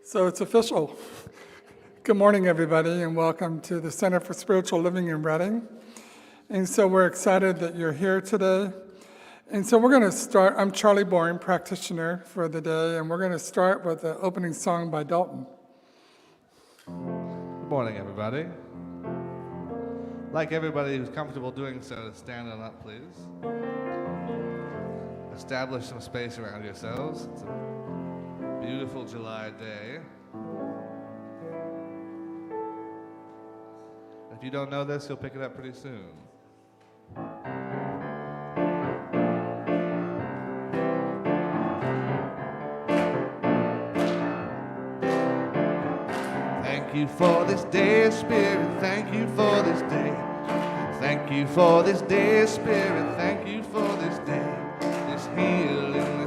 So it's official. Good morning, everybody, and welcome to the Center for Spiritual Living in Reading. And so we're excited that you're here today. And so we're going to start. I'm Charlie Bourne, practitioner for the day, and we're going to start with the opening song by Dalton. Good morning, everybody. Like everybody who's comfortable doing so, stand on up, please. Establish some space around yourselves. It's a beautiful July day. If you don't know this, you'll pick it up pretty soon. Thank you for this day, Spirit. Thank you for this day. Thank you for this day, Spirit. Thank you for this day. This healing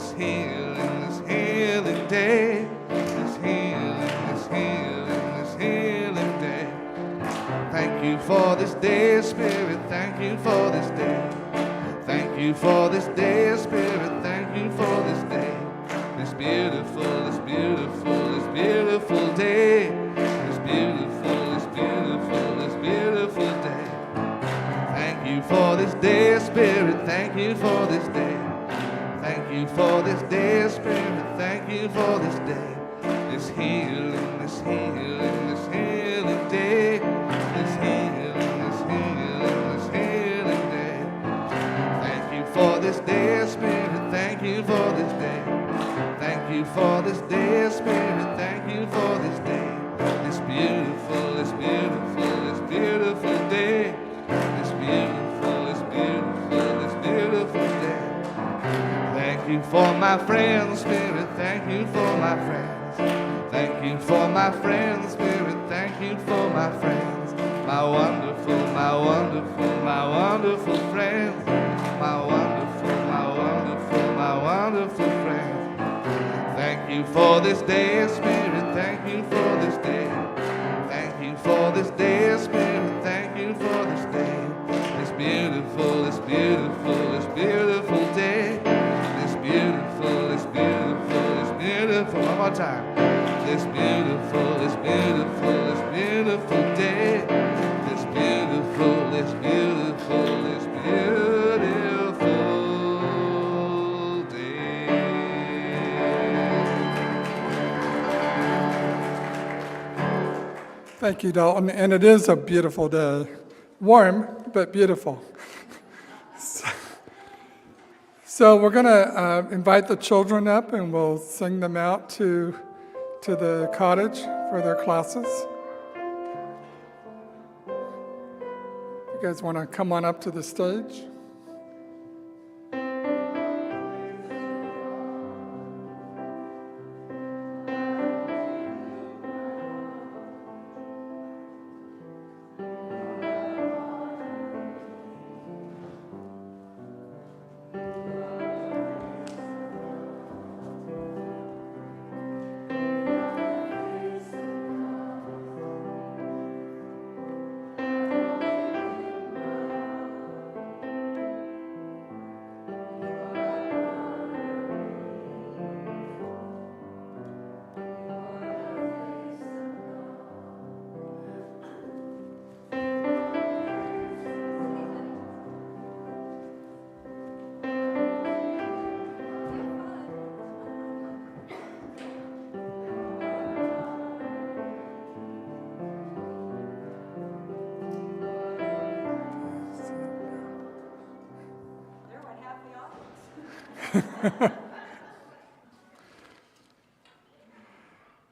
day. This healing day. Thank you for this day, Spirit. Thank you for this day. Thank you for this day, Spirit. Thank you for this day. This beautiful day. This beautiful day. Thank you for this day, Spirit. Thank you for this day. Thank you for this day, Spirit. Thank you for this day. This healing day. This healing day. Thank you for this day, Spirit. Thank you for this day. Thank you for this day, Spirit. Thank you for this day. This beautiful day. This beautiful day. Thank you for my friends, Spirit. Thank you for my friends. Thank you for my friends, Spirit. Thank you for my friends. My wonderful friends. My wonderful friends. Thank you for this day, Spirit. Thank you for this day. Thank you for this day, Spirit. Thank you for this day. This beautiful day. This beautiful, one more time. This beautiful day. This beautiful day. Thank you, Dalton. And it is a beautiful day. Warm, but beautiful. So we're going to invite the children up, and we'll sing them out to the cottage for their classes. You guys want to come on up to the stage?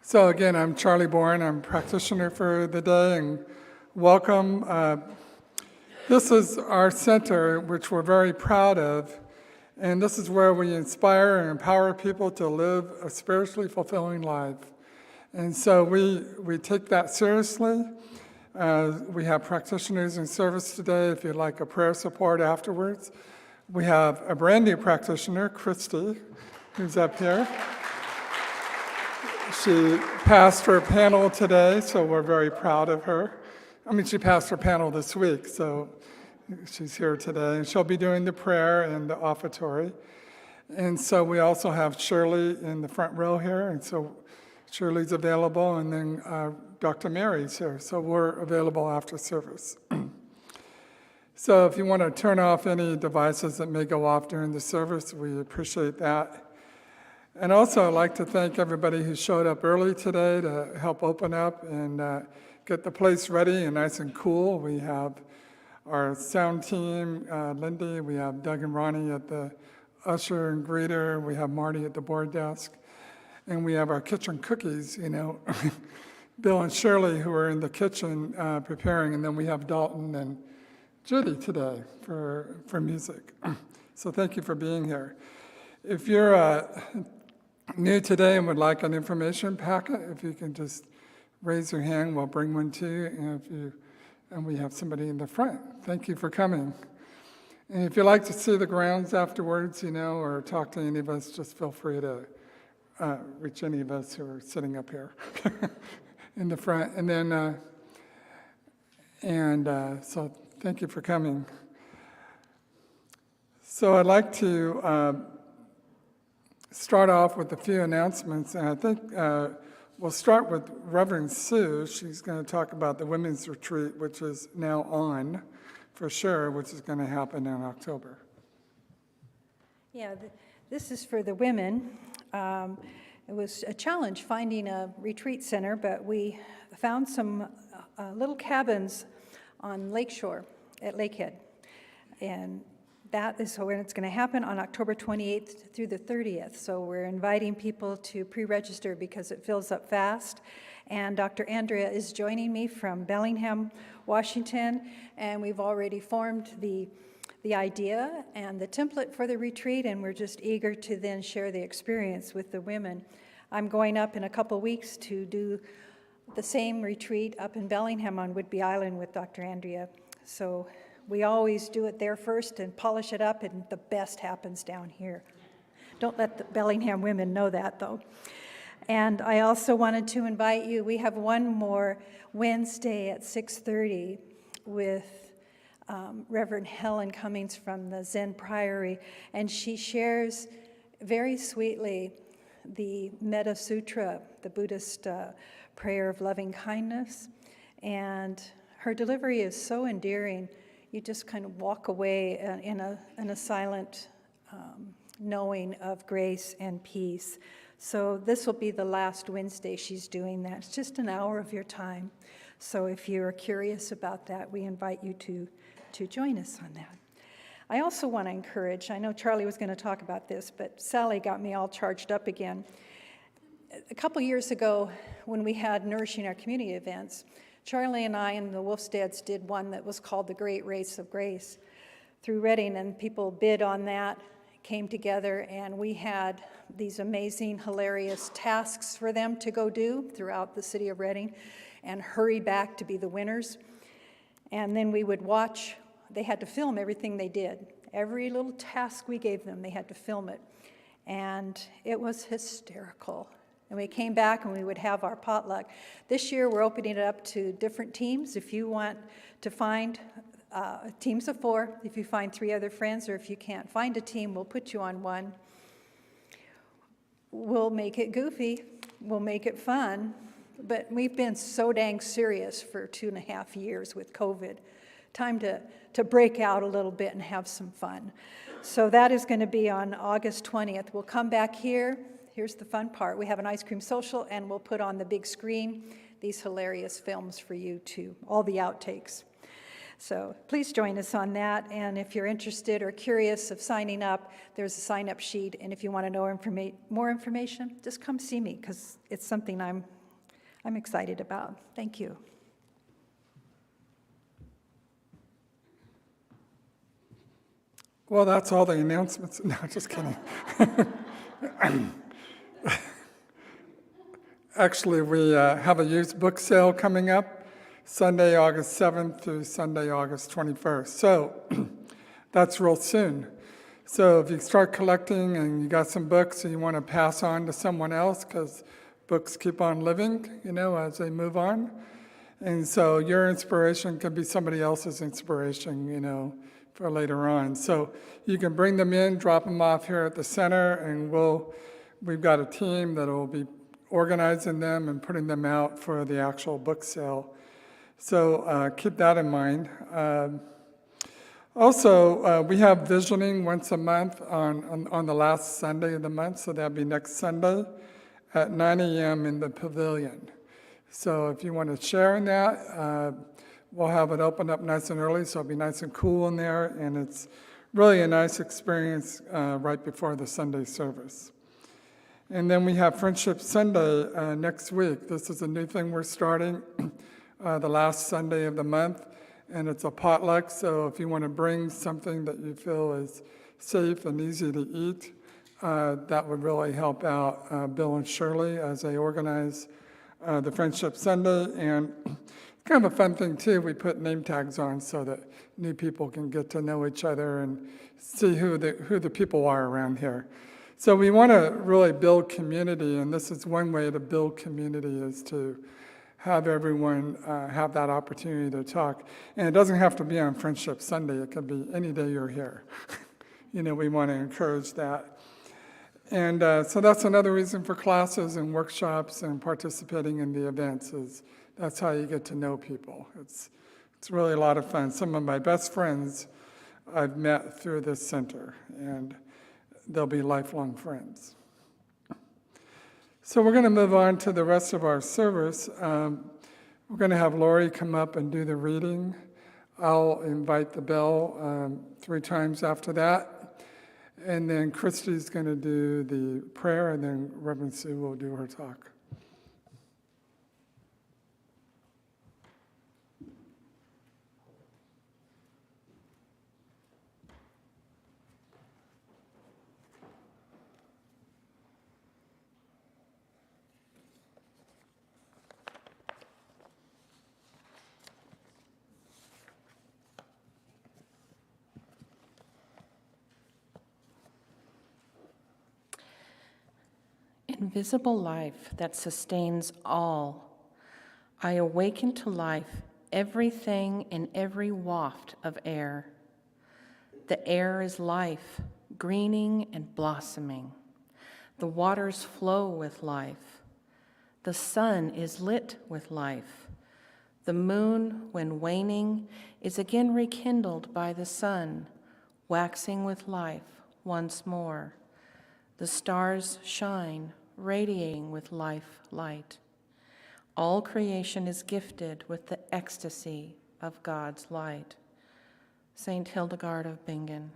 So again, I'm Charlie Bourne. I'm a practitioner for the day, and welcome. This is our center, which we're very proud of, and this is where we inspire and empower people to live a spiritually fulfilling life. And so we take that seriously. We have practitioners in service today if you'd like a prayer support afterwards. We have a brand new practitioner, Christy, who's up here. She passed her panel today, so we're very proud of her. She passed her panel this week, so she's here today. And she'll be doing the prayer and the offertory. And so we also have Shirley in the front row here, and so Shirley's available, and then Dr. Mary's here, so we're available after service. So if you want to turn off any devices that may go off during the service, we appreciate that. And also, I'd like to thank everybody who showed up early today to help open up and get the place ready and nice and cool. We have our sound team, Lindy, we have Doug and Ronnie at the usher and greeter, we have Marty at the board desk, and we have our kitchen cookies, Bill and Shirley who are in the kitchen preparing, and then we have Dalton and Judy today for music. So thank you for being here. If you're new today and would like an information packet, if you can just raise your hand, we'll bring one to you, and we have somebody in the front. Thank you for coming. And if you'd like to see the grounds afterwards, or talk to any of us, just feel free to reach any of us who are sitting up here in the front. And then, so thank you for coming. So I'd like to start off with a few announcements, and I think we'll start with Reverend Sue. She's going to talk about the women's retreat, which is now on for sure, which is going to happen in October. Yeah, this is for the women. It was a challenge finding a retreat center, but we found some little cabins on Lakeshore at Lakehead. And that is when it's going to happen on October 28th through the 30th. So we're inviting people to pre-register because it fills up fast. And Dr. Andrea is joining me from Bellingham, Washington, and we've already formed the idea and the template for the retreat, and we're just eager to then share the experience with the women. I'm going up in a couple weeks to do the same retreat up in Bellingham on Whidbey Island with Dr. Andrea. So we always do it there first and polish it up, and the best happens down here. Don't let the Bellingham women know that, though. And I also wanted to invite you, we have one more Wednesday at 6:30 with Reverend Helen Cummings from the Zen Priory, and she shares very sweetly the Metta Sutra, the Buddhist prayer of loving kindness, and her delivery is so endearing. You just kind of walk away in a silent knowing of grace and peace. So this will be the last Wednesday she's doing that. It's just an hour of your time. So if you're curious about that, we invite you to join us on that. I also want to encourage, I know Charlie was going to talk about this, but Sally got me all charged up again. A couple years ago, when we had Nourishing Our Community events, Charlie and I and the Wolfsteads did one that was called the Great Race of Grace through Reading, and people bid on that, came together, and we had these amazing, hilarious tasks for them to go do throughout the city of Reading and hurry back to be the winners. And then we would watch, they had to film everything they did. Every little task we gave them, they had to film it. And it was hysterical. And we came back and we would have our potluck. This year we're opening it up to different teams. If you want to find teams of 4, if you find 3 other friends, or if you can't find a team, we'll put you on one. We'll make it goofy, we'll make it fun, but we've been so dang serious for 2.5 years with COVID. Time to break out a little bit and have some fun. So that is going to be on August 20th. We'll come back here. Here's the fun part. We have an ice cream social, and we'll put on the big screen these hilarious films for you too, all the outtakes. So please join us on that, and if you're interested or curious of signing up, there's a sign-up sheet, and if you want to know more information, just come see me, because it's something I'm excited about. Thank you. Well, that's all the announcements. No, just kidding. Actually, we have a used book sale coming up Sunday, August 7th through Sunday, August 21st. So that's real soon. So if you start collecting and you got some books and you want to pass on to someone else, because books keep on living, as they move on. And so your inspiration could be somebody else's inspiration, for later on. So you can bring them in, drop them off here at the center, and we've got a team that will be organizing them and putting them out for the actual book sale. So keep that in mind. Also, we have visioning once a month on the last Sunday of the month, so that'll be next Sunday at 9 a.m. in the pavilion. So if you want to share in that, we'll have it open up nice and early, so it'll be nice and cool in there, and it's really a nice experience right before the Sunday service. And then we have Friendship Sunday next week. This is a new thing we're starting the last Sunday of the month, and it's a potluck, so if you want to bring something that you feel is safe and easy to eat, that would really help out Bill and Shirley as they organize the Friendship Sunday. And kind of a fun thing too, we put name tags on so that new people can get to know each other and see who the people are around here. So we want to really build community, and this is one way to build community, is to have everyone have that opportunity to talk. And it doesn't have to be on Friendship Sunday. It could be any day you're here. We want to encourage that. And so that's another reason for classes and workshops and participating in the events, is that's how you get to know people. It's really a lot of fun. Some of my best friends I've met through this center, and they'll be lifelong friends. So we're going to move on to the rest of our service. We're going to have Lori come up and do the reading. I'll invite the bell 3 times after that. And then Christy's going to do the prayer, and then Reverend Sue will do her talk. Invisible life that sustains all, I awaken to life everything in every waft of air. The air is life, greening and blossoming. The waters flow with life. The sun is lit with life. The moon, when waning, is again rekindled by the sun, waxing with life once more. The stars shine, radiating with life light. All creation is gifted with the ecstasy of God's light. Saint Hildegard of Bingen.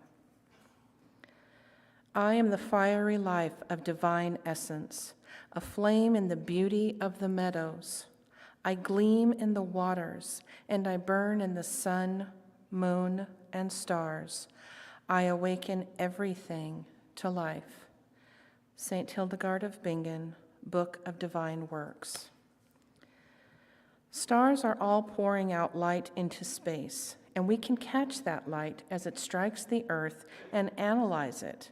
I am the fiery life of divine essence, a flame in the beauty of the meadows. I gleam in the waters, and I burn in the sun, moon, and stars. I awaken everything to life. Saint Hildegard of Bingen, Book of Divine Works. Stars are all pouring out light into space, and we can catch that light as it strikes the earth and analyze it.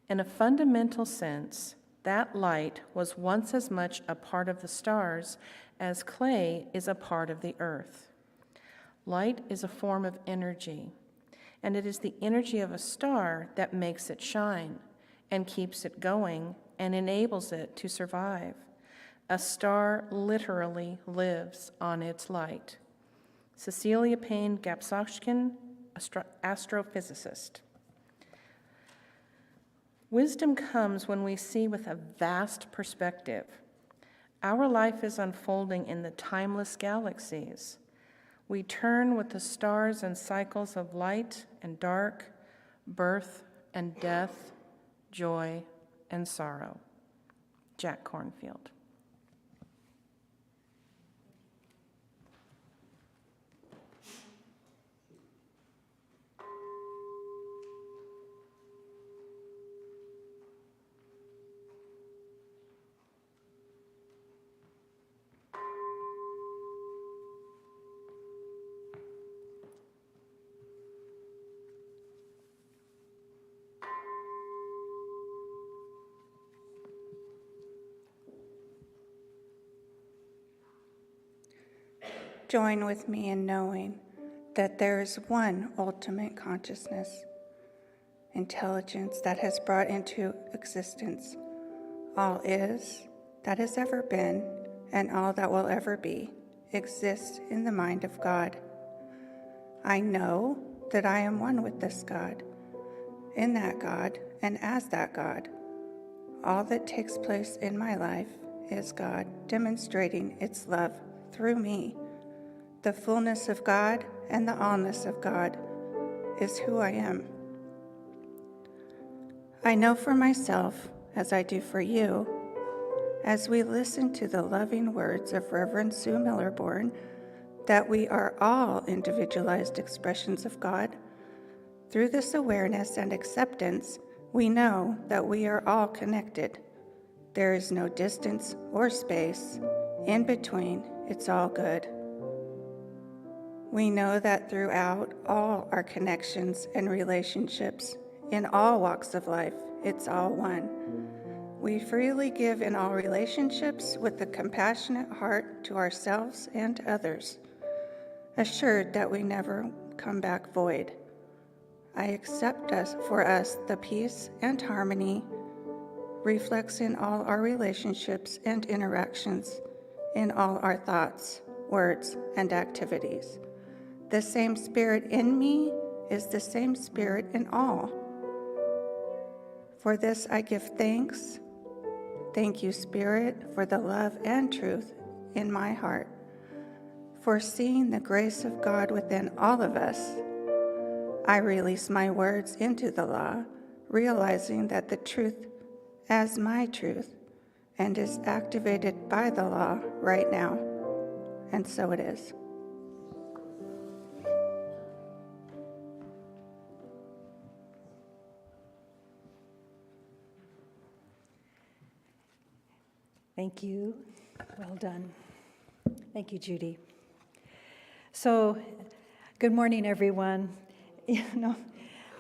In a fundamental sense, that light was once as much a part of the stars as clay is a part of the earth. Light is a form of energy, and it is the energy of a star that makes it shine and keeps it going and enables it to survive. A star literally lives on its light. Cecilia Payne Gapsashkin, astrophysicist. Wisdom comes when we see with a vast perspective. Our life is unfolding in the timeless galaxies. We turn with the stars and cycles of light and dark, birth and death, joy and sorrow. Jack Cornfield. Join with me in knowing that there is one ultimate consciousness, intelligence that has brought into existence all is that has ever been and all that will ever be exists in the mind of God. I know that I am one with this God, in that God, and as that God. All that takes place in my life is God demonstrating its love through me. The fullness of God and the allness of God is who I am. I know for myself, as I do for you, as we listen to the loving words of Reverend Sue MillerBorn, that we are all individualized expressions of God. Through this awareness and acceptance, we know that we are all connected. There is no distance or space. In between, it's all good. We know that throughout all our connections and relationships, in all walks of life, it's all one. We freely give in all relationships with a compassionate heart to ourselves and others, assured that we never come back void. I accept for us the peace and harmony reflects in all our relationships and interactions, in all our thoughts, words, and activities. The same Spirit in me is the same Spirit in all. For this I give thanks. Thank you, Spirit, for the love and truth in my heart, for seeing the grace of God within all of us. I release my words into the law, realizing that the truth as my truth and is activated by the law right now. And so it is. Thank you. Well done. Thank you, Judy. So, good morning, everyone.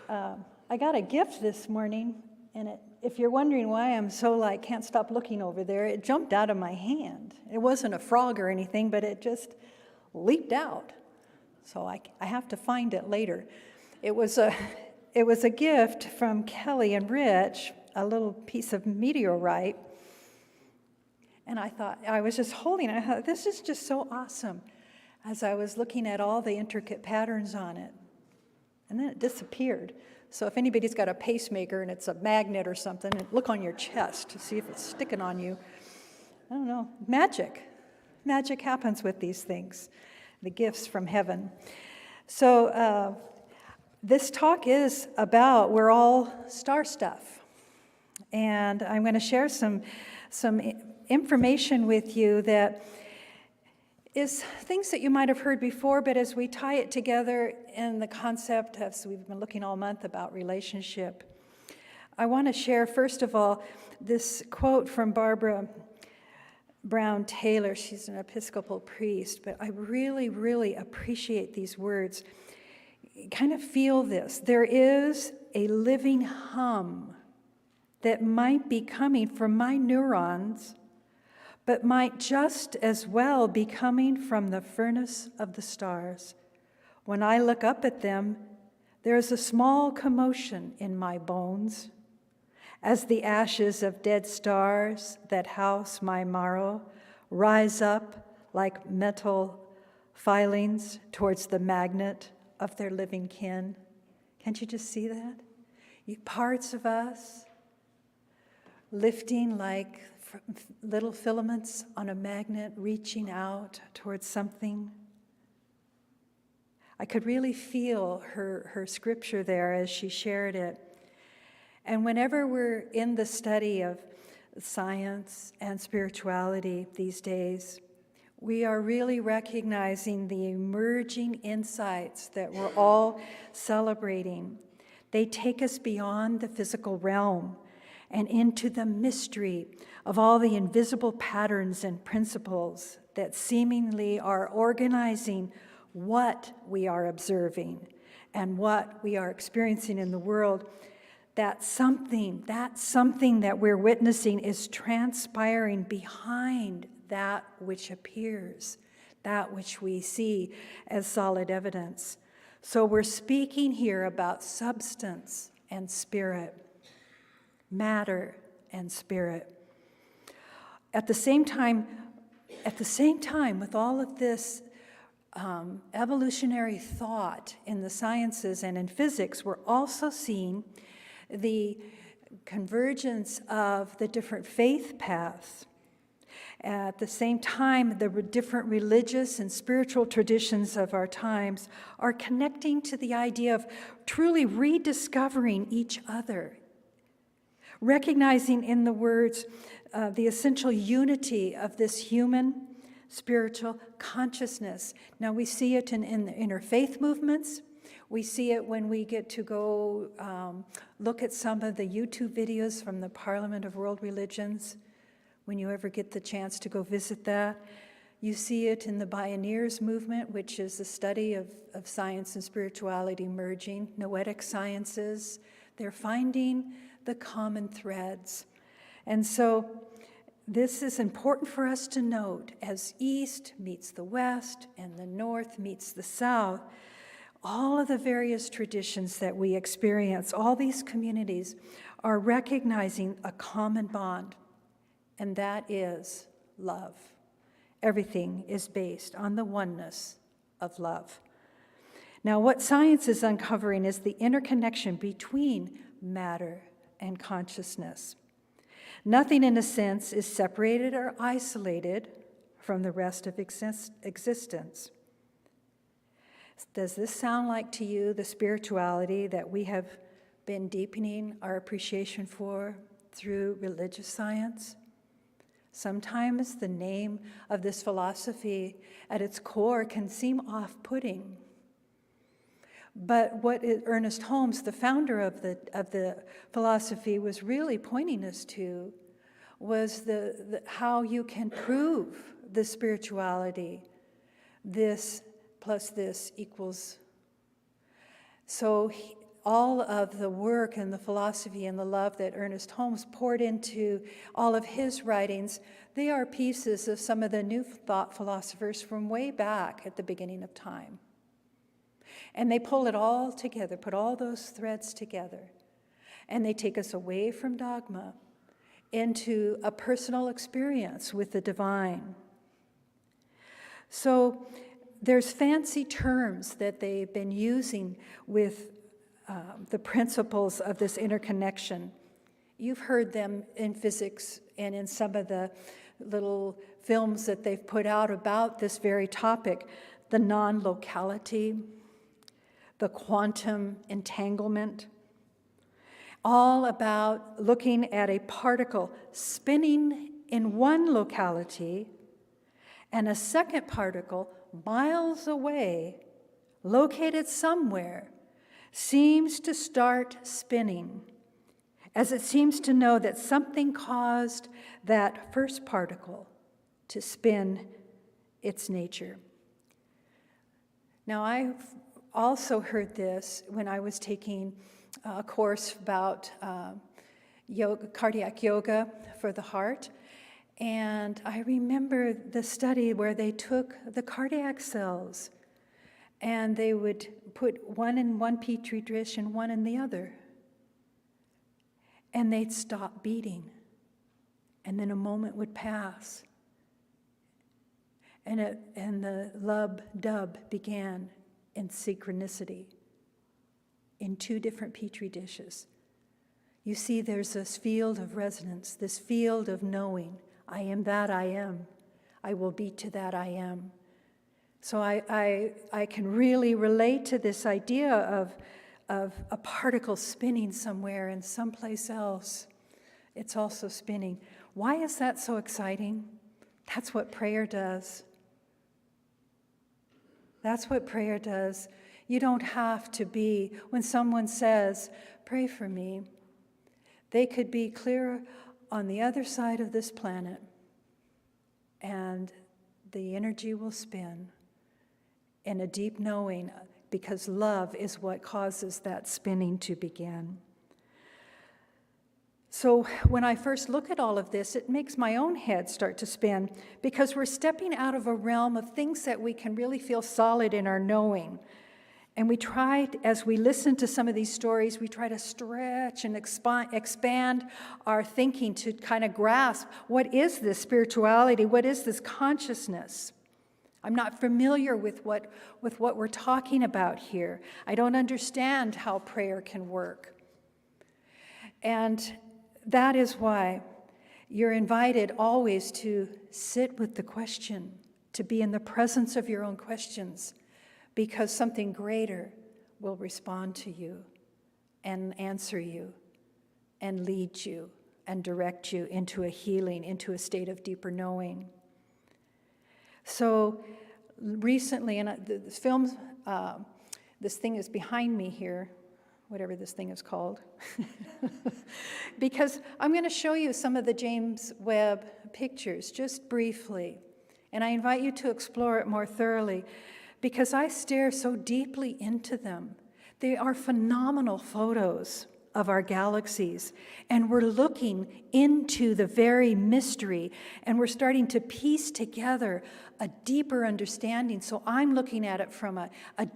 I got a gift this morning, and if you're wondering why I'm so can't stop looking over there, it jumped out of my hand. It wasn't a frog or anything, but it just leaped out. So I have to find it later. It was a gift from Kelly and Rich, a little piece of meteorite. And I was just holding it. I thought, this is just so awesome, as I was looking at all the intricate patterns on it. And then it disappeared. So if anybody's got a pacemaker and it's a magnet or something, look on your chest to see if it's sticking on you. I don't know. Magic. Magic happens with these things, the gifts from heaven. So this talk is about we're all star stuff. And I'm going to share some information with you that is things that you might have heard before, but as we tie it together in the concept of, so we've been looking all month about relationship, I want to share, first of all, this quote from Barbara Brown Taylor. She's an Episcopal priest, but I really, really appreciate these words. Kind of feel this. There is a living hum that might be coming from my neurons, but might just as well be coming from the furnace of the stars. When I look up at them, there is a small commotion in my bones, as the ashes of dead stars that house my marrow rise up like metal filings towards the magnet of their living kin. Can't you just see that? Parts of us lifting like little filaments on a magnet, reaching out towards something. I could really feel her scripture there as she shared it. And whenever we're in the study of science and spirituality these days, we are really recognizing the emerging insights that we're all celebrating. They take us beyond the physical realm and into the mystery of all the invisible patterns and principles that seemingly are organizing what we are observing and what we are experiencing in the world. That something that we're witnessing is transpiring behind that which appears, that which we see as solid evidence. So we're speaking here about substance and spirit, matter and spirit. At the same time, with all of this evolutionary thought in the sciences and in physics, we're also seeing the convergence of the different faith paths. At the same time, the different religious and spiritual traditions of our times are connecting to the idea of truly rediscovering each other, recognizing in the words the essential unity of this human spiritual consciousness. Now, we see it in the interfaith movements. We see it when we get to go look at some of the YouTube videos from the Parliament of World Religions, when you ever get the chance to go visit that. You see it in the Pioneers movement, which is the study of science and spirituality merging, noetic sciences. They're finding the common threads. And so this is important for us to note. As East meets the West and the North meets the South, all of the various traditions that we experience, all these communities are recognizing a common bond, and that is love. Everything is based on the oneness of love. Now, what science is uncovering is the interconnection between matter and consciousness. Nothing, in a sense, is separated or isolated from the rest of existence. Does this sound like to you the spirituality that we have been deepening our appreciation for through religious science? Sometimes the name of this philosophy at its core can seem off-putting. But what Earnest Holmes, the founder of the philosophy, was really pointing us to was the how you can prove the spirituality. This plus this equals. So all of the work and the philosophy and the love that Earnest Holmes poured into all of his writings, they are pieces of some of the new thought philosophers from way back at the beginning of time. And they pull it all together, put all those threads together, and they take us away from dogma into a personal experience with the divine. So there's fancy terms that they've been using with the principles of this interconnection. You've heard them in physics and in some of the little films that they've put out about this very topic, the non-locality, the quantum entanglement, all about looking at a particle spinning in one locality and a second particle miles away, located somewhere, seems to start spinning, as it seems to know that something caused that first particle to spin its nature. Now, I've also heard this when I was taking a course about yoga, cardiac yoga for the heart. And I remember the study where they took the cardiac cells and they would put one in one petri dish and one in the other. And they'd stop beating. And then a moment would pass. And the lub-dub began in synchronicity in two different petri dishes. You see, there's this field of resonance, this field of knowing. I am that I am. I will be to that I am. So I can really relate to this idea of a particle spinning somewhere and someplace else. It's also spinning. Why is that so exciting? That's what prayer does. That's what prayer does. You don't have to be, when someone says, pray for me, they could be clear on the other side of this planet, and the energy will spin in a deep knowing, because love is what causes that spinning to begin. So when I first look at all of this, it makes my own head start to spin, because we're stepping out of a realm of things that we can really feel solid in our knowing. And we try, as we listen to some of these stories, we try to stretch and expand our thinking to kind of grasp, what is this spirituality? What is this consciousness? I'm not familiar with what we're talking about here. I don't understand how prayer can work. And that is why you're invited always to sit with the question, to be in the presence of your own questions, because something greater will respond to you and answer you and lead you and direct you into a healing, into a state of deeper knowing. So recently, and this film, this thing is behind me here, whatever this thing is called, because I'm going to show you some of the James Webb pictures just briefly, and I invite you to explore it more thoroughly, because I stare so deeply into them. They are phenomenal photos of our galaxies, and we're looking into the very mystery, and we're starting to piece together a deeper understanding. So I'm looking at it from a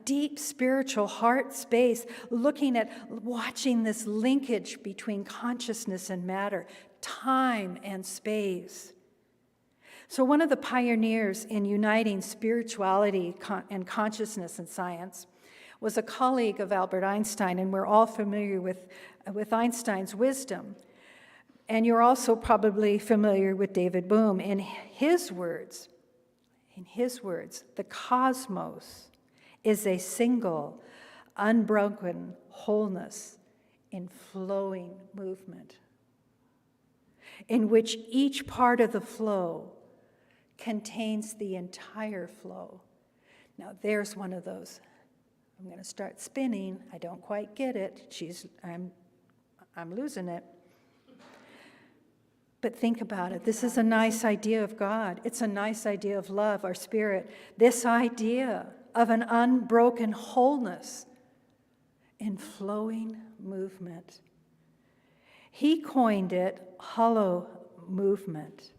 deep spiritual heart space, looking at, watching this linkage between consciousness and matter, time and space. So one of the pioneers in uniting spirituality and consciousness in science was a colleague of Albert Einstein, and we're all familiar with Einstein's wisdom. And you're also probably familiar with David Bohm. In his words, the cosmos is a single, unbroken wholeness in flowing movement, in which each part of the flow contains the entire flow. Now there's one of those. I'm going to start spinning. I don't quite get it. I'm losing it. But think about it. This is a nice idea of God. It's a nice idea of love, our spirit. This idea of an unbroken wholeness in flowing movement. He coined it hollow movement,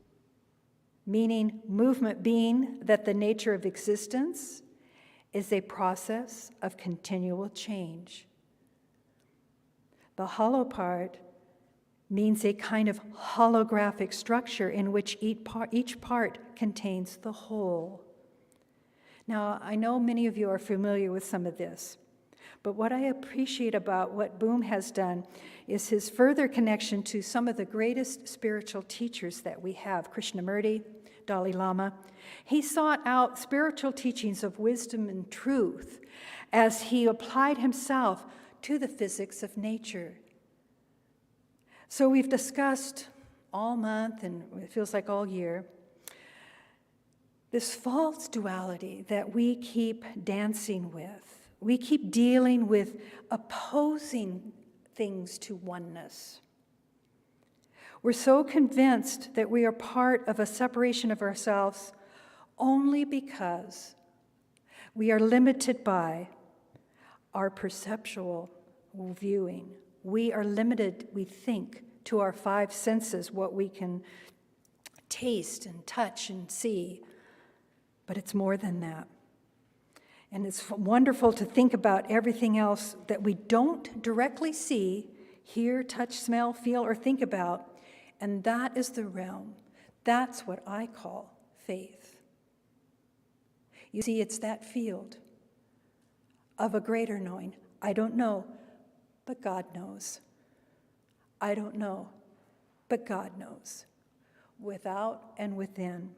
meaning movement being that the nature of existence is a process of continual change. The hollow part means a kind of holographic structure in which each part contains the whole. Now, I know many of you are familiar with some of this, but what I appreciate about what Bohm has done is his further connection to some of the greatest spiritual teachers that we have, Krishnamurti, Dalai Lama. He sought out spiritual teachings of wisdom and truth as he applied himself to the physics of nature. So we've discussed all month, and it feels like all year, this false duality that we keep dancing with. We keep dealing with opposing things to oneness. We're so convinced that we are part of a separation of ourselves only because we are limited by our perceptual viewing. We are limited, we think, to our five senses, what we can taste and touch and see. But it's more than that. And it's wonderful to think about everything else that we don't directly see, hear, touch, smell, feel, or think about. And that is the realm. That's what I call faith. You see, it's that field of a greater knowing. I don't know, but God knows. I don't know, but God knows. Without and within.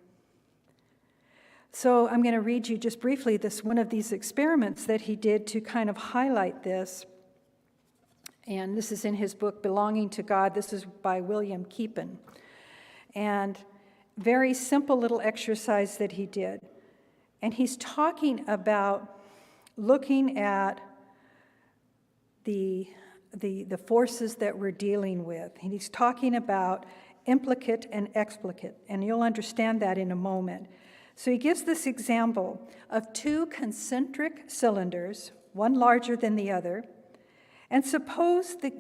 So I'm going to read you just briefly one of these experiments that he did to kind of highlight this. And this is in his book, Belonging to God. This is by William Keepan. And very simple little exercise that he did. And he's talking about looking at the forces that we're dealing with. And he's talking about implicate and explicate. And you'll understand that in a moment. So he gives this example of two concentric cylinders, one larger than the other. And suppose the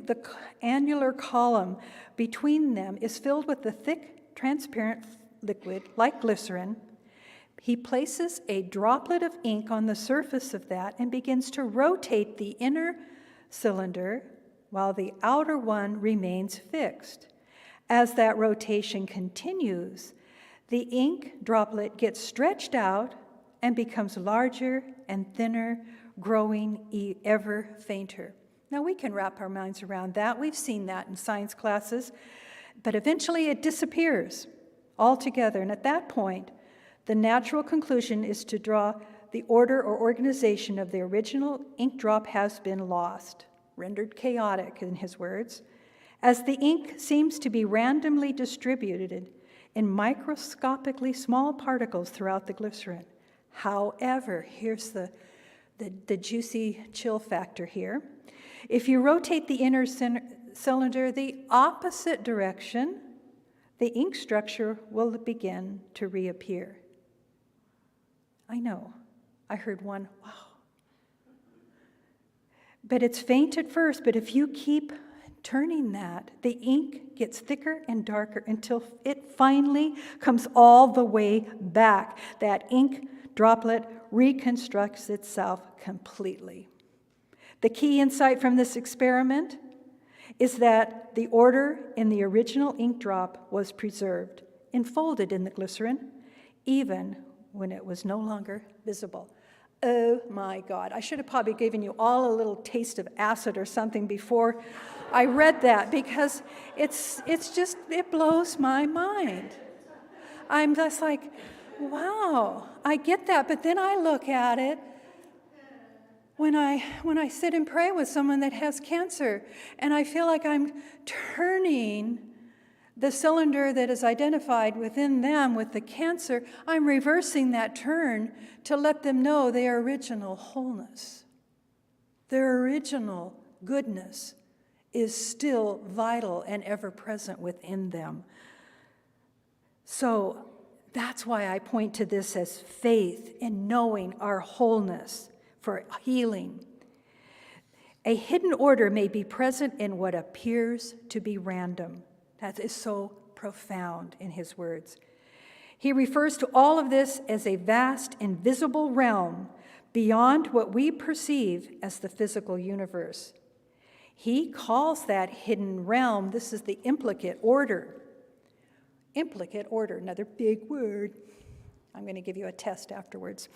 annular column between them is filled with a thick, transparent liquid like glycerin. He places a droplet of ink on the surface of that and begins to rotate the inner cylinder while the outer one remains fixed. As that rotation continues, the ink droplet gets stretched out and becomes larger and thinner, growing ever fainter. Now, we can wrap our minds around that. We've seen that in science classes. But eventually it disappears altogether. And at that point, the natural conclusion is to draw the order or organization of the original ink drop has been lost, rendered chaotic in his words, as the ink seems to be randomly distributed in microscopically small particles throughout the glycerin. However, here's the juicy chill factor here. If you rotate the inner cylinder the opposite direction, the ink structure will begin to reappear. I know, I heard one, wow. But it's faint at first, but if you keep turning that, the ink gets thicker and darker until it finally comes all the way back. That ink droplet reconstructs itself completely. The key insight from this experiment is that the order in the original ink drop was preserved, enfolded in the glycerin, even when it was no longer visible. Oh my God, I should have probably given you all a little taste of acid or something before I read that, because it blows my mind. I'm just like, wow, I get that, but then I look at it when I sit and pray with someone that has cancer, and I feel like I'm turning the cylinder that is identified within them with the cancer, I'm reversing that turn to let them know their original wholeness, their original goodness is still vital and ever present within them. So that's why I point to this as faith in knowing our wholeness for healing. A hidden order may be present in what appears to be random. That is so profound in his words. He refers to all of this as a vast, invisible realm beyond what we perceive as the physical universe. He calls that hidden realm, this is the implicate order. Implicate order, another big word. I'm going to give you a test afterwards.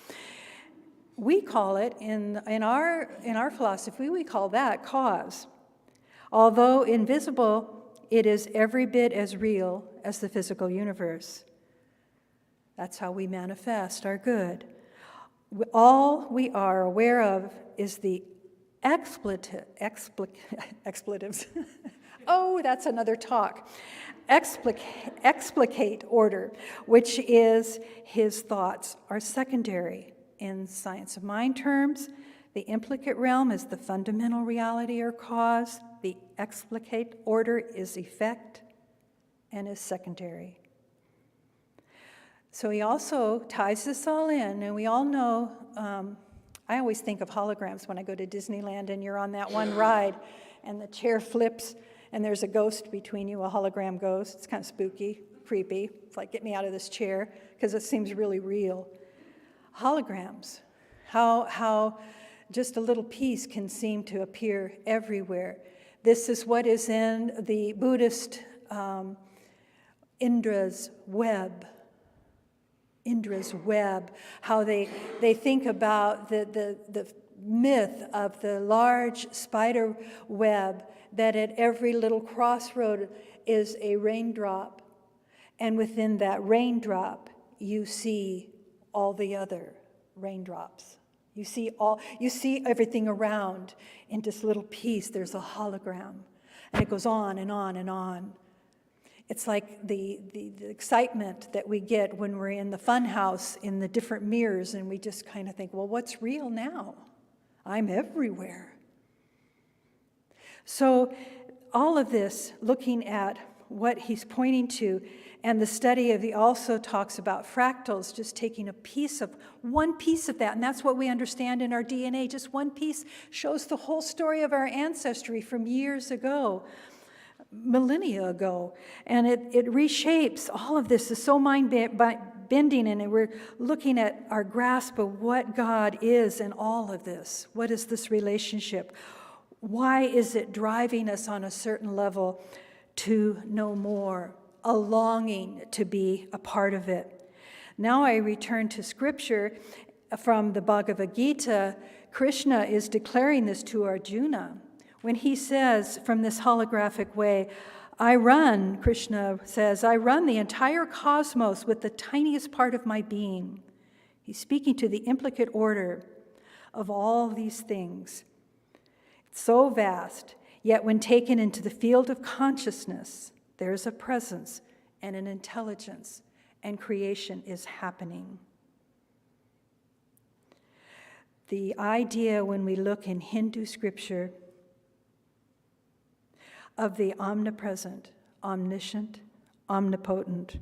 We call it, in our philosophy, we call that cause. Although invisible, it is every bit as real as the physical universe. That's how we manifest our good. All we are aware of is the expletives. Oh, that's another talk. Explicate order, which is his thoughts, are secondary. In science of mind terms, the implicate realm is the fundamental reality or cause. The explicate order is effect and is secondary. So he also ties this all in, and we all know, I always think of holograms when I go to Disneyland and you're on that one ride and the chair flips and there's a ghost between you, a hologram ghost. It's kind of spooky, creepy. It's like, get me out of this chair, because it seems really real. Holograms, how just a little piece can seem to appear everywhere. This is what is in the Buddhist Indra's web, how they think about the myth of the large spider web, that at every little crossroad is a raindrop, and within that raindrop you see all the other raindrops. You see everything around in this little piece. There's a hologram, and it goes on and on and on. It's like the excitement that we get when we're in the fun house in the different mirrors, and we just kind of think, well, what's real now? I'm everywhere. So all of this, looking at what he's pointing to, and the study of, he also talks about fractals, just taking one piece of that, and that's what we understand in our DNA. Just one piece shows the whole story of our ancestry from years ago, millennia ago, and it reshapes. All of this is so mind-bending bending and we're looking at our grasp of what God is in all of this. What is this relationship? Why is it driving us on a certain level to know more, a longing to be a part of it? Now I return to scripture from the Bhagavad Gita. Krishna is declaring this to Arjuna when he says from this holographic way, Krishna says, I run the entire cosmos with the tiniest part of my being. He's speaking to the implicate order of all these things. It's so vast, yet when taken into the field of consciousness, there's a presence and an intelligence, and creation is happening. The idea when we look in Hindu scripture of the omnipresent, omniscient, omnipotent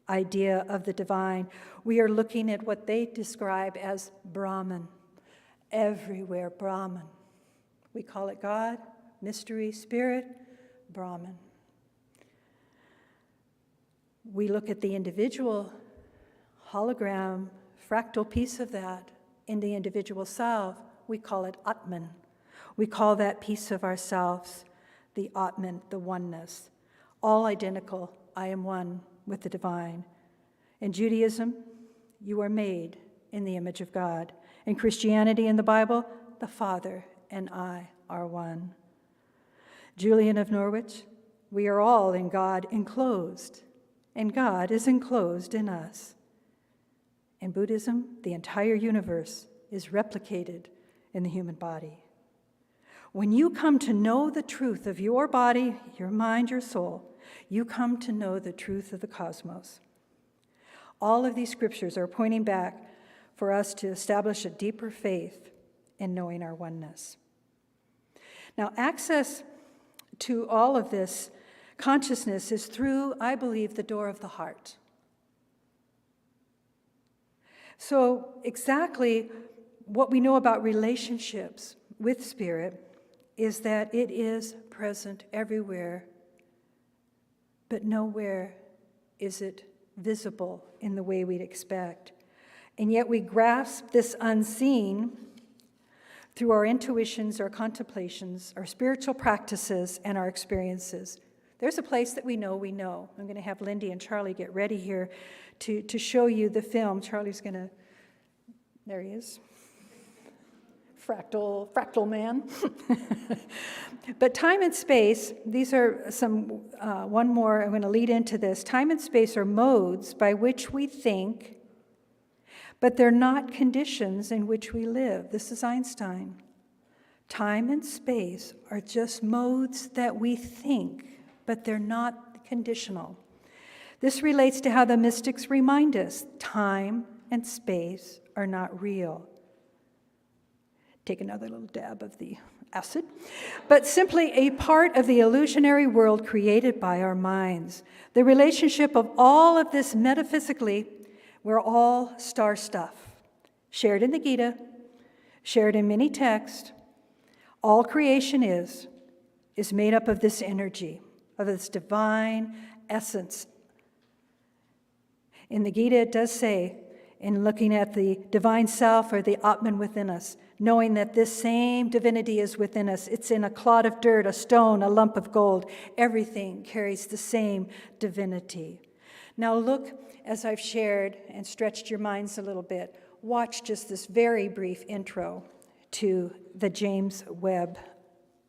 idea of the divine, we are looking at what they describe as Brahman. Everywhere Brahman. We call it God, mystery, spirit, Brahman. We look at the individual hologram, fractal piece of that in the individual self. We call it Atman. We call that piece of ourselves the Atman, the oneness. All identical, I am one with the divine. In Judaism, you are made in the image of God. In Christianity, in the Bible, the Father and I are one. Julian of Norwich, we are all in God enclosed, and God is enclosed in us. In Buddhism, the entire universe is replicated in the human body. When you come to know the truth of your body, your mind, your soul, you come to know the truth of the cosmos. All of these scriptures are pointing back for us to establish a deeper faith in knowing our oneness. Now, access to all of this consciousness is through, I believe, the door of the heart. So exactly what we know about relationships with spirit is that it is present everywhere, but nowhere is it visible in the way we'd expect. And yet we grasp this unseen through our intuitions, our contemplations, our spiritual practices, and our experiences. There's a place that we know we know. I'm going to have Lindy and Charlie get ready here to show you the film. Charlie's going to, there he is. Fractal man. But time and space, these are one more, I'm going to lead into this. Time and space are modes by which we think, but they're not conditions in which we live. This is Einstein. Time and space are just modes that we think, but they're not conditional. This relates to how the mystics remind us time and space are not real. Take another little dab of the acid, but simply a part of the illusionary world created by our minds. The relationship of all of this metaphysically, we're all star stuff, shared in the Gita, shared in many texts. All creation is made up of this energy, of this divine essence. In the Gita, it does say, in looking at the divine self or the Atman within us, knowing that this same divinity is within us. It's in a clod of dirt, a stone, a lump of gold. Everything carries the same divinity. Now look, as I've shared and stretched your minds a little bit, watch just this very brief intro to the James Webb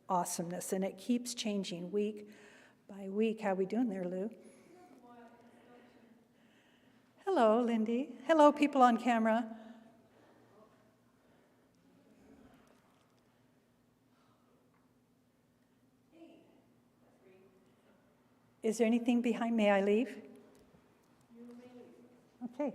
awesomeness. And it keeps changing week by week. How we doing there, Lou? Hello, Lindy. Hello, people on camera. Is there anything behind? May I leave? Okay.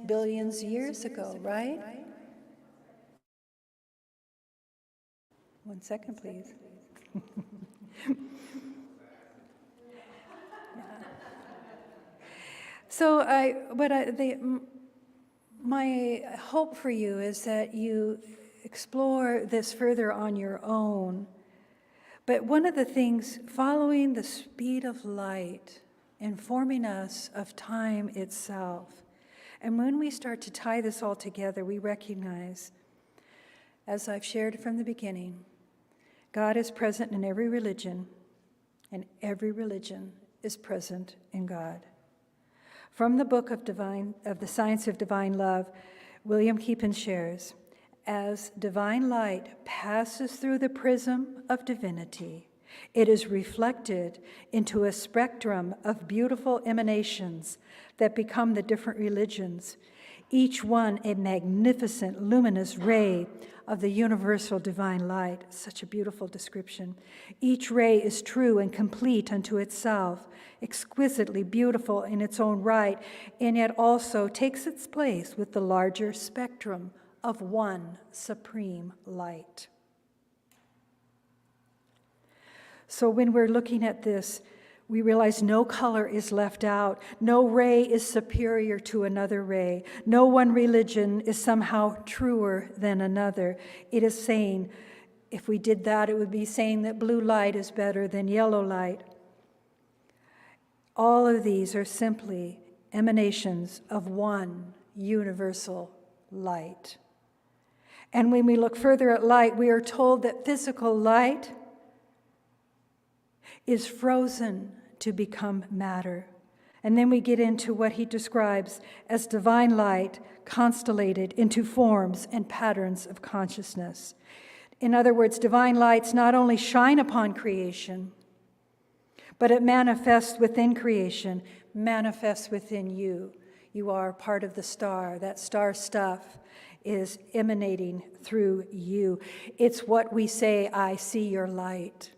billions years ago, right? 1 second, please. So my hope for you is that you explore this further on your own. But one of the things, following the speed of light, informing us of time itself. And when we start to tie this all together, we recognize, as I've shared from the beginning, God is present in every religion, and every religion is present in God. From the book of the Science of Divine Love, William Keepan shares, as divine light passes through the prism of divinity, it is reflected into a spectrum of beautiful emanations that become the different religions, each one a magnificent luminous ray of the universal divine light. Such a beautiful description. Each ray is true and complete unto itself, exquisitely beautiful in its own right, and yet also takes its place with the larger spectrum of one supreme light. So when we're looking at this, we realize no color is left out. No ray is superior to another ray. No one religion is somehow truer than another. It is saying, if we did that, it would be saying that blue light is better than yellow light. All of these are simply emanations of one universal light. And when we look further at light, we are told that physical light is frozen to become matter. And then we get into what he describes as divine light constellated into forms and patterns of consciousness. In other words, divine lights not only shine upon creation, but it manifests within creation, manifests within you. You are part of the star. That star stuff is emanating through you. It's what we say, I see your light.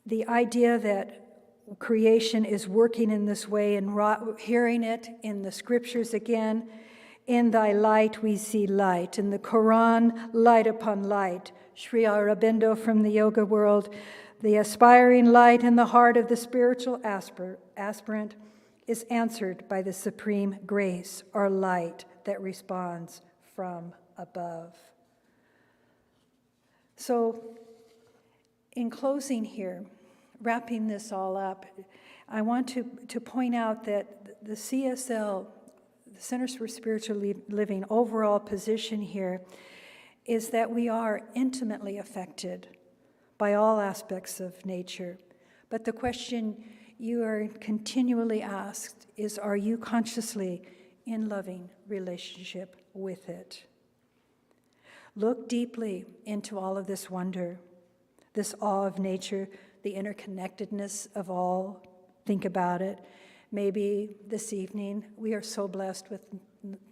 The idea that creation is working in this way and hearing it in the scriptures again, in thy light we see light. In the Quran, light upon light. Sri Aurobindo from the yoga world, the aspiring light in the heart of the spiritual aspirant is answered by the supreme grace or light that responds from above. So, in closing here, wrapping this all up, I want to point out that the CSL, the Centers for Spiritual Living, overall position here is that we are intimately affected by all aspects of nature. But the question you are continually asked is, are you consciously in loving relationship with it? Look deeply into all of this wonder, this awe of nature, the interconnectedness of all. Think about it. Maybe this evening we are so blessed with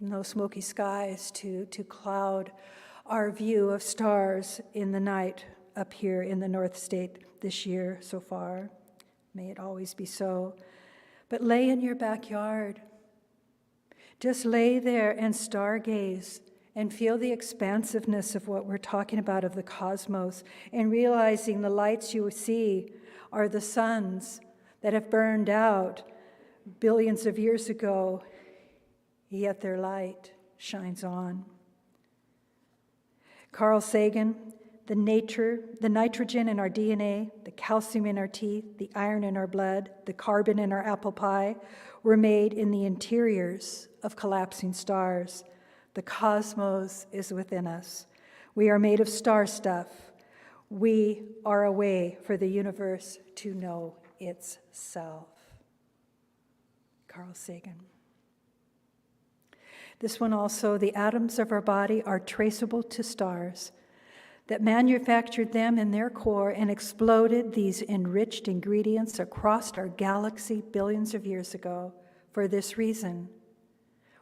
no smoky skies to cloud our view of stars in the night up here in the North State this year so far. May it always be so. But lay in your backyard. Just lay there and stargaze and feel the expansiveness of what we're talking about, of the cosmos, and realizing the lights you see are the suns that have burned out billions of years ago, yet their light shines on. Carl Sagan, the nitrogen in our DNA, the calcium in our teeth, the iron in our blood, the carbon in our apple pie were made in the interiors of collapsing stars. The cosmos is within us. We are made of star stuff. We are a way for the universe to know itself. Carl Sagan. This one also, the atoms of our body are traceable to stars that manufactured them in their core and exploded these enriched ingredients across our galaxy billions of years ago. For this reason,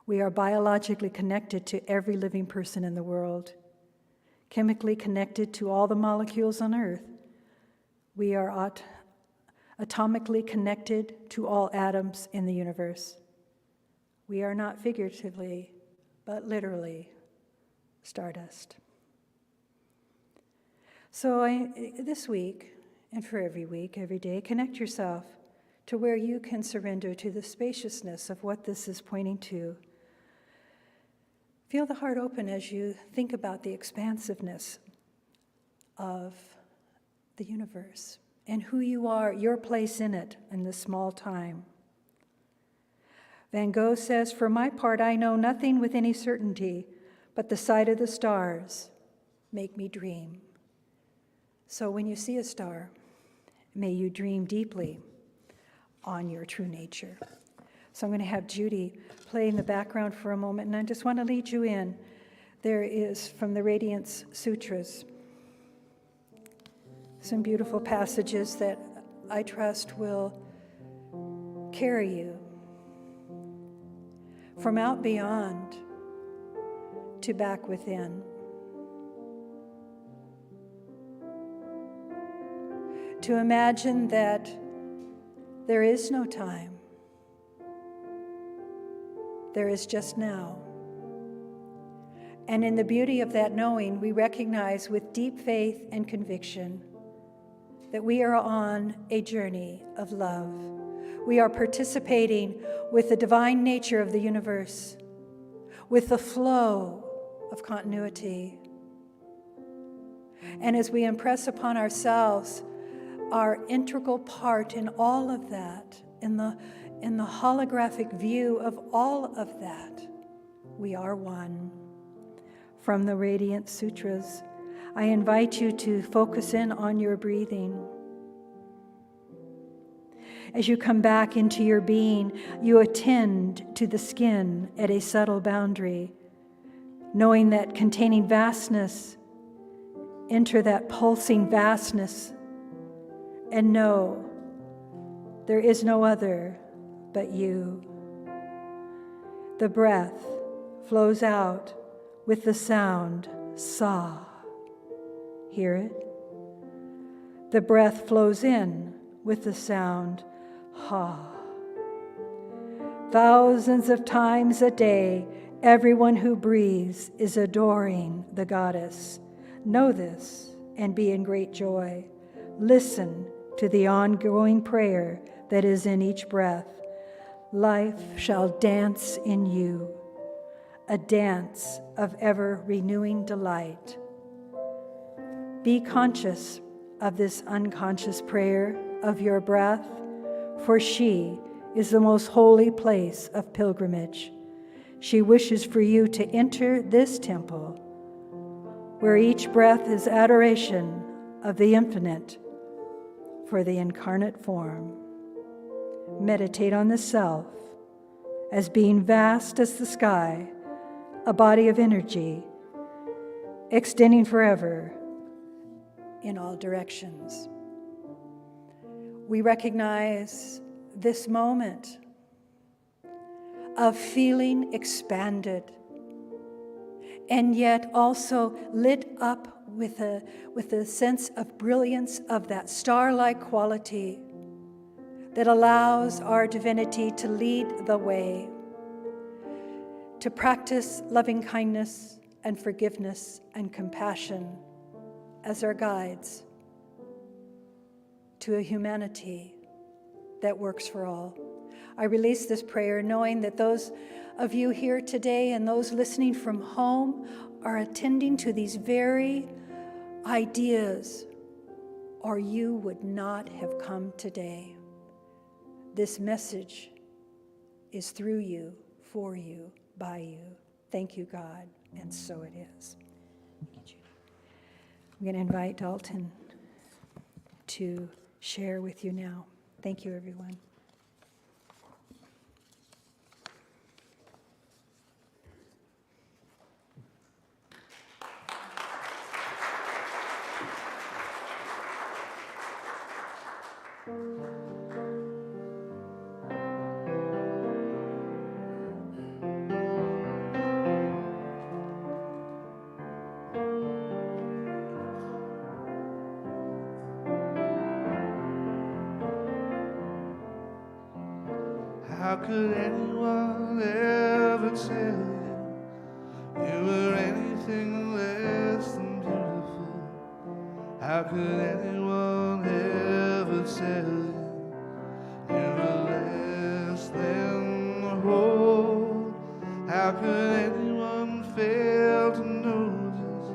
we are biologically connected to every living person in the world, chemically connected to all the molecules on Earth. We are atomically connected to all atoms in the universe. We are not figuratively, but literally stardust. So this week, and for every week, every day, connect yourself to where you can surrender to the spaciousness of what this is pointing to. Feel the heart open as you think about the expansiveness of the universe and who you are, your place in it in this small time. Van Gogh says, "For my part, I know nothing with any certainty, but the sight of the stars make me dream." So when you see a star, may you dream deeply on your true nature. So I'm going to have Judy play in the background for a moment, and I just want to lead you in. There is, from the Radiance Sutras, some beautiful passages that I trust will carry you from out beyond to back within. To imagine that there is no time. There is just now. And in the beauty of that knowing, we recognize with deep faith and conviction that we are on a journey of love. We are participating with the divine nature of the universe, with the flow of continuity. And as we impress upon ourselves our integral part in all of that, in the holographic view of all of that, we are one. From the Radiant Sutras, I invite you to focus in on your breathing. As you come back into your being, you attend to the skin at a subtle boundary, knowing that containing vastness, enter that pulsing vastness, and know there is no other but you. The breath flows out with the sound sa. Hear it? The breath flows in with the sound ha. Thousands of times a day, everyone who breathes is adoring the goddess. Know this and be in great joy. Listen to the ongoing prayer that is in each breath. Life shall dance in you, a dance of ever-renewing delight. Be conscious of this unconscious prayer of your breath, for she is the most holy place of pilgrimage. She wishes for you to enter this temple, where each breath is adoration of the infinite for the incarnate form. Meditate on the self as being vast as the sky, a body of energy, extending forever in all directions. We recognize this moment of feeling expanded and yet also lit up with a sense of brilliance of that star-like quality that allows our divinity to lead the way, to practice loving kindness and forgiveness and compassion as our guides to a humanity that works for all. I release this prayer knowing that those of you here today and those listening from home are attending to these very ideas, or you would not have come today. This message is through you, for you, by you. Thank you, God, and so it is. I'm going to invite Dalton to share with you now. Thank you, everyone. How could anyone ever tell you you were anything less than beautiful? How could anyone ever tell you you were less than whole? How could anyone fail to notice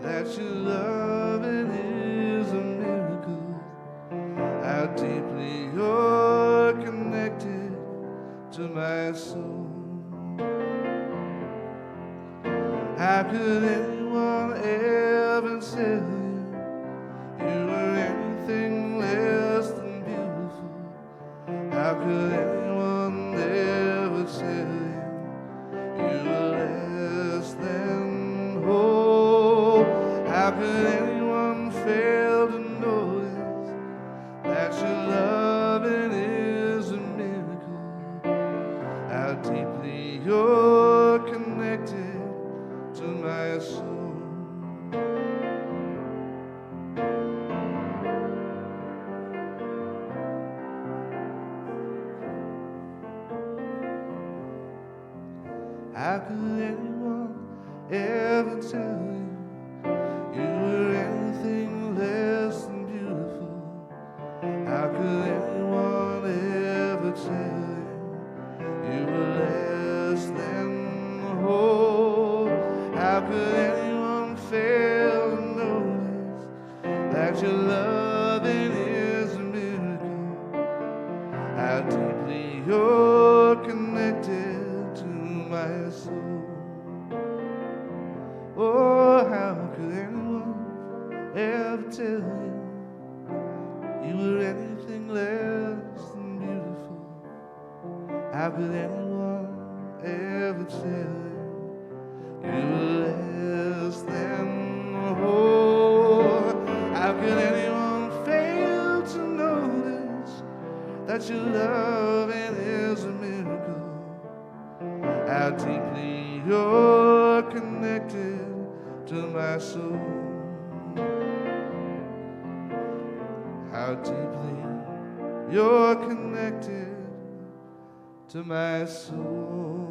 that your loving is a miracle? How deeply you're connected to my soul. How could anyone ever tell you you were anything less than beautiful? How could anyone ever tell you you were less than whole? How could anyone fail to notice that your loving is a miracle? How deeply you're connected to my soul. How could anyone ever tell you you were anything less than beautiful? How could anyone ever tell you you were less than whole? How could anyone fail to notice that your loving is a miracle? How deeply you're connected to my soul. Oh, how could anyone ever tell you you were anything less than beautiful? How could anyone ever tell you you were less than whole? How could anyone fail to notice that your loving is a miracle? How deeply you're connected to my soul. How deeply you're connected to my soul.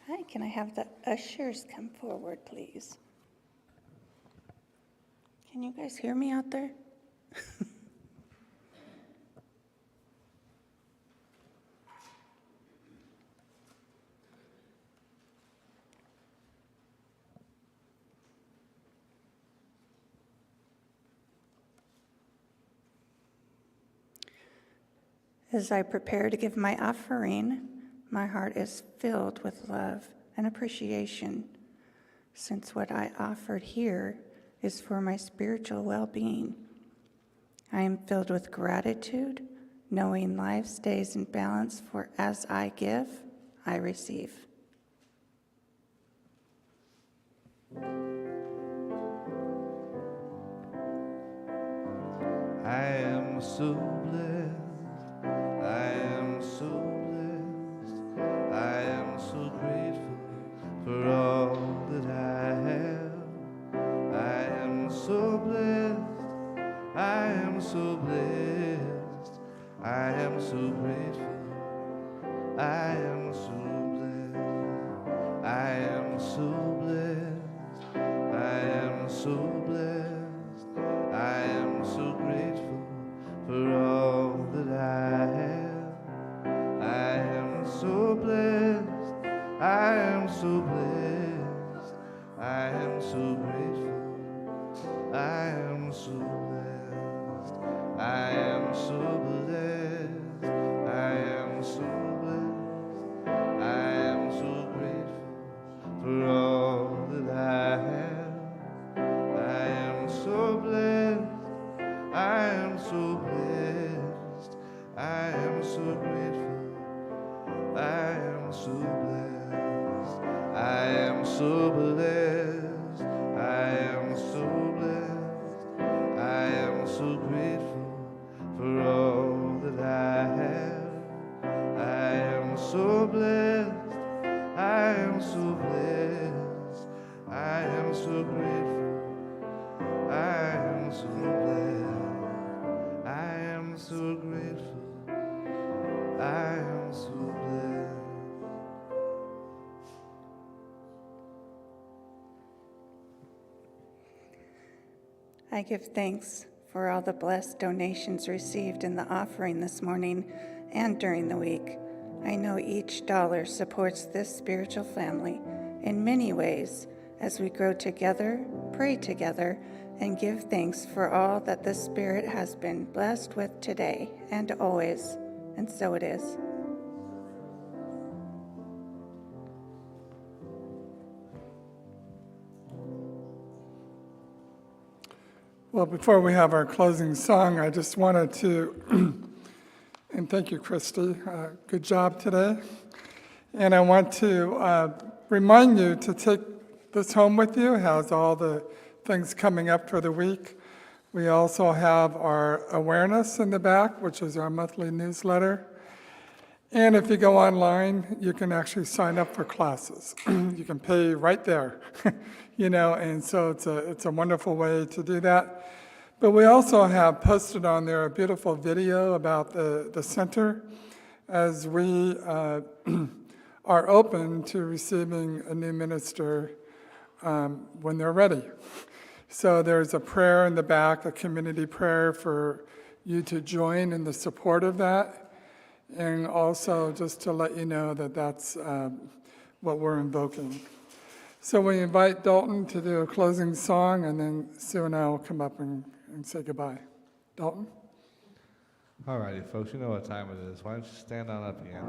Hi, can I have the ushers come forward, please? Can you guys hear me out there? As I prepare to give my offering, my heart is filled with love and appreciation, since what I offered here is for my spiritual well-being. I am filled with gratitude, knowing life stays in balance, for as I give, I receive. I am so blessed. I am so blessed. I am so grateful for all that I have. I am so blessed. I am so blessed. I am so grateful. I am so blessed. I am so blessed. I am so blessed. I am so grateful for all that I have. I am so blessed. I am so blessed. I am so grateful. I am so blessed. I am so blessed. I am so blessed. I am so grateful for all that I have. I am so blessed. I am so blessed. I am so grateful. I am so blessed. I am so blessed. so grateful. I am so blessed. I give thanks for all the blessed donations received in the offering this morning and during the week. I know each dollar supports this spiritual family in many ways as we grow together, pray together, and give thanks for all that the Spirit has been blessed with today and always, and so it is. Well, before we have our closing song, I just wanted to, and thank you, Christy, good job today. And I want to remind you to take this home with you. It has all the things coming up for the week. We also have our awareness in the back, which is our monthly newsletter. And if you go online, you can actually sign up for classes. You can pay right there, and so it's a wonderful way to do that. But we also have posted on there a beautiful video about the center as we are open to receiving a new minister when they're ready. So there's a prayer in the back, a community prayer for you to join in the support of that. And also just to let you know that that's what we're invoking. So we invite Dalton to do a closing song, and then Sue and I will come up and say goodbye. Dalton? All righty, folks, you know what time it is. Why don't you stand on up again,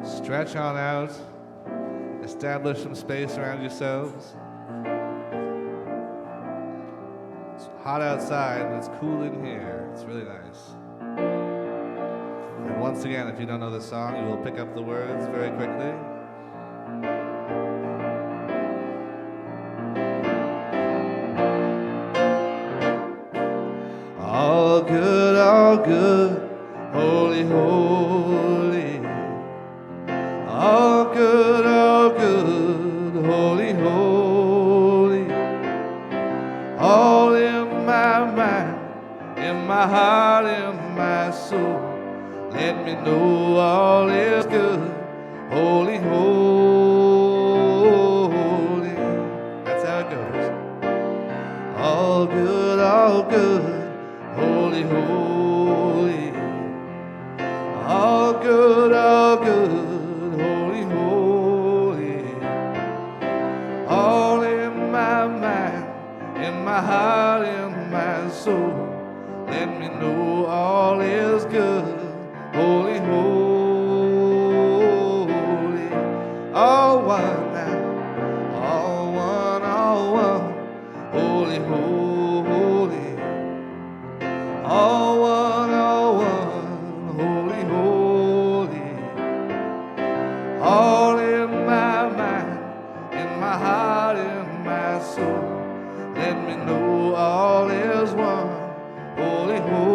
please? Stretch on out. Establish some space around yourselves. It's hot outside, but it's cool in here. It's really nice. And once again, if you don't know the song, you will pick up the words very quickly. All good, holy, holy. All good, holy, holy. All in my mind, in my heart, in my soul. Let me know all is good, holy, holy. That's how it goes. All good, holy, holy. All good, holy, holy. All in my mind, in my heart, in my soul. Let me know all is good, holy, holy. All one now, all one, holy, holy. All one, holy, holy. All in my mind, in my heart, in my soul. Let me know all is one, holy, holy.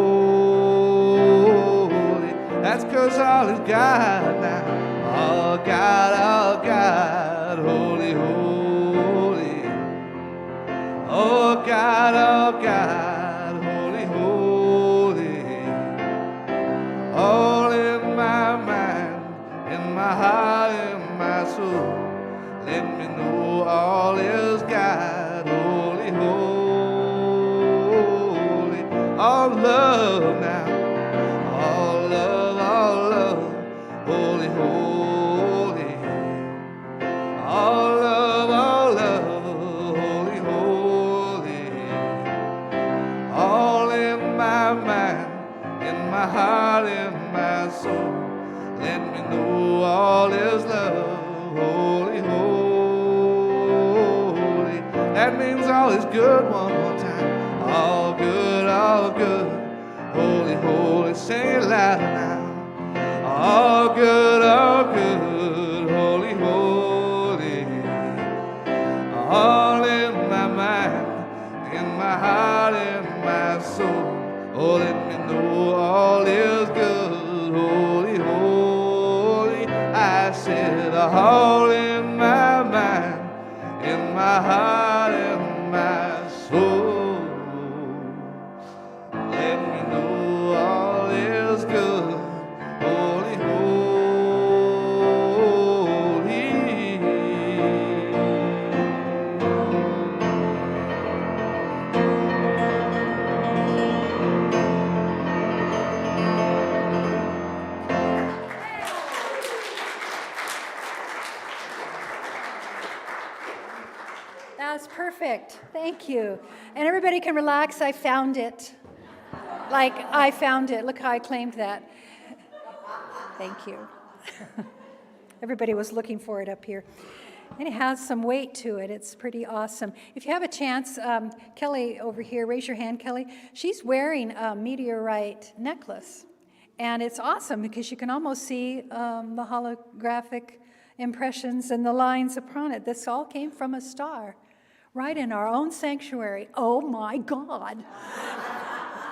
That's 'cause all is God now. All God, holy, holy. Oh God, holy, holy. All in my mind, in my heart, in my soul. Let me know all is God, holy, holy. All love now, all love, holy, holy. All love, holy, holy. All in my mind, in my heart, in my soul. Let me know all is love, holy, holy. That means all is good, one more time. All good, holy, holy. Sing it loud now. All good, holy, holy. All in my mind, in my heart, in my soul. Oh, let me know all is good, holy, holy. I said, all in my mind, in my heart, in my soul. Perfect. Thank you. And everybody can relax. I found it. Like I found it. Look how I claimed that. Thank you. Everybody was looking for it up here. And it has some weight to it. It's pretty awesome. If you have a chance, Kelly over here, raise your hand, Kelly. She's wearing a meteorite necklace. And it's awesome because you can almost see the holographic impressions and the lines upon it. This all came from a star right in our own sanctuary. Oh my God.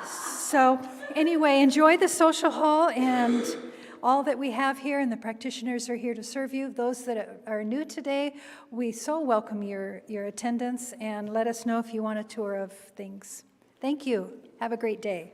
So anyway, enjoy the social hall and all that we have here, and the practitioners are here to serve you. Those that are new today, we so welcome your attendance, and let us know if you want a tour of things. Thank you. Have a great day.